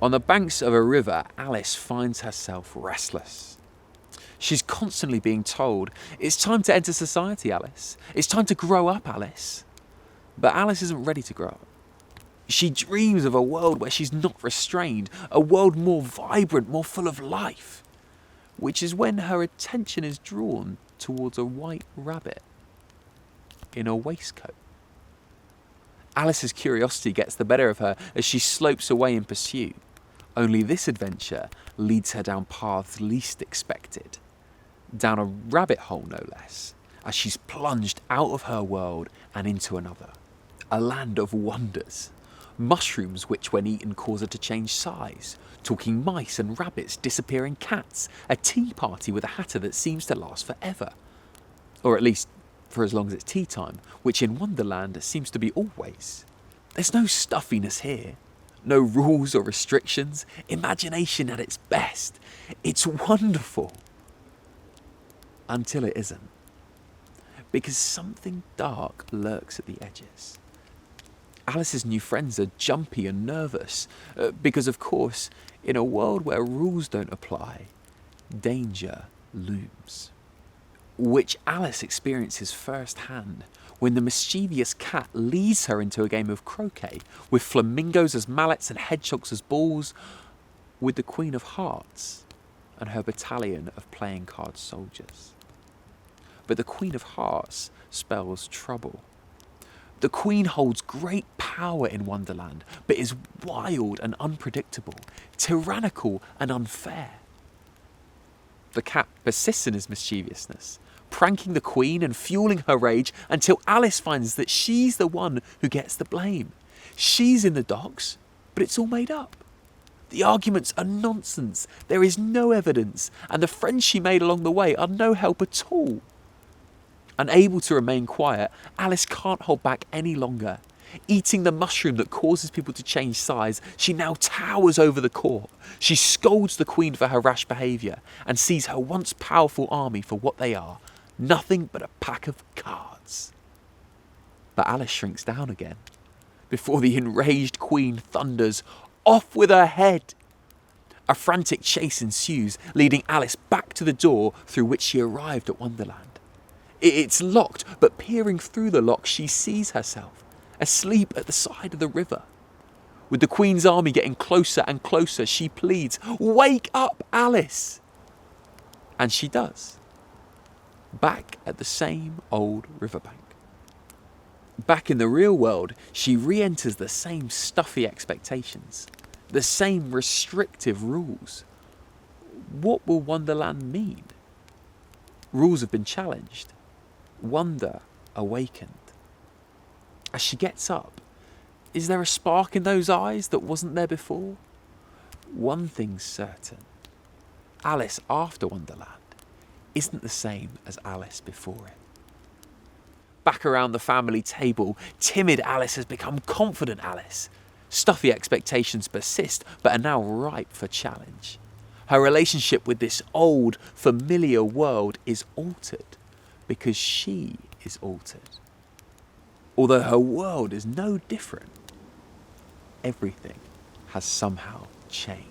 On the banks of a river, Alice finds herself restless. She's constantly being told, "It's time to enter society, Alice. It's time to grow up, Alice." But Alice isn't ready to grow up. She dreams of a world where she's not restrained, a world more vibrant, more full of life, which is when her attention is drawn towards a white rabbit in a waistcoat. Alice's curiosity gets the better of her as she slopes away in pursuit. Only this adventure leads her down paths least expected. Down a rabbit hole, no less, as she's plunged out of her world and into another. A land of wonders. Mushrooms which, when eaten, cause her to change size. Talking mice and rabbits, disappearing cats. A tea party with a hatter that seems to last forever. Or at least for as long as it's tea time, which in Wonderland seems to be always. There's no stuffiness here. No rules or restrictions. Imagination at its best. It's wonderful. Until it isn't. Because something dark lurks at the edges. Alice's new friends are jumpy and nervous. Because, of course, in a world where rules don't apply, danger looms. Which Alice experiences firsthand when the mischievous cat leads her into a game of croquet with flamingos as mallets and hedgehogs as balls, with the Queen of Hearts and her battalion of playing card soldiers. But the Queen of Hearts spells trouble. The Queen holds great power in Wonderland, but is wild and unpredictable, tyrannical and unfair. The cat persists in his mischievousness, pranking the Queen and fueling her rage until Alice finds that she's the one who gets the blame. She's in the docks, but it's all made up. The arguments are nonsense, there is no evidence, and the friends she made along the way are no help at all. Unable to remain quiet, Alice can't hold back any longer. Eating the mushroom that causes people to change size, she now towers over the court. She scolds the Queen for her rash behaviour and sees her once powerful army for what they are, nothing but a pack of cards. But Alice shrinks down again before the enraged Queen thunders, "Off with her head!" A frantic chase ensues, leading Alice back to the door through which she arrived at Wonderland. It's locked, but peering through the lock, she sees herself asleep at the side of the river. With the Queen's army getting closer and closer, she pleads, "Wake up, Alice!" And she does. Back at the same old riverbank. Back in the real world, she re-enters the same stuffy expectations, the same restrictive rules. What will Wonderland mean? Rules have been challenged. Wonder awakened. As she gets up, is there a spark in those eyes that wasn't there before? One thing's certain. Alice after Wonderland isn't the same as Alice before it. Back around the family table, timid Alice has become confident Alice. Stuffy expectations persist, but are now ripe for challenge. Her relationship with this old, familiar world is altered because she is altered. Although her world is no different, everything has somehow changed.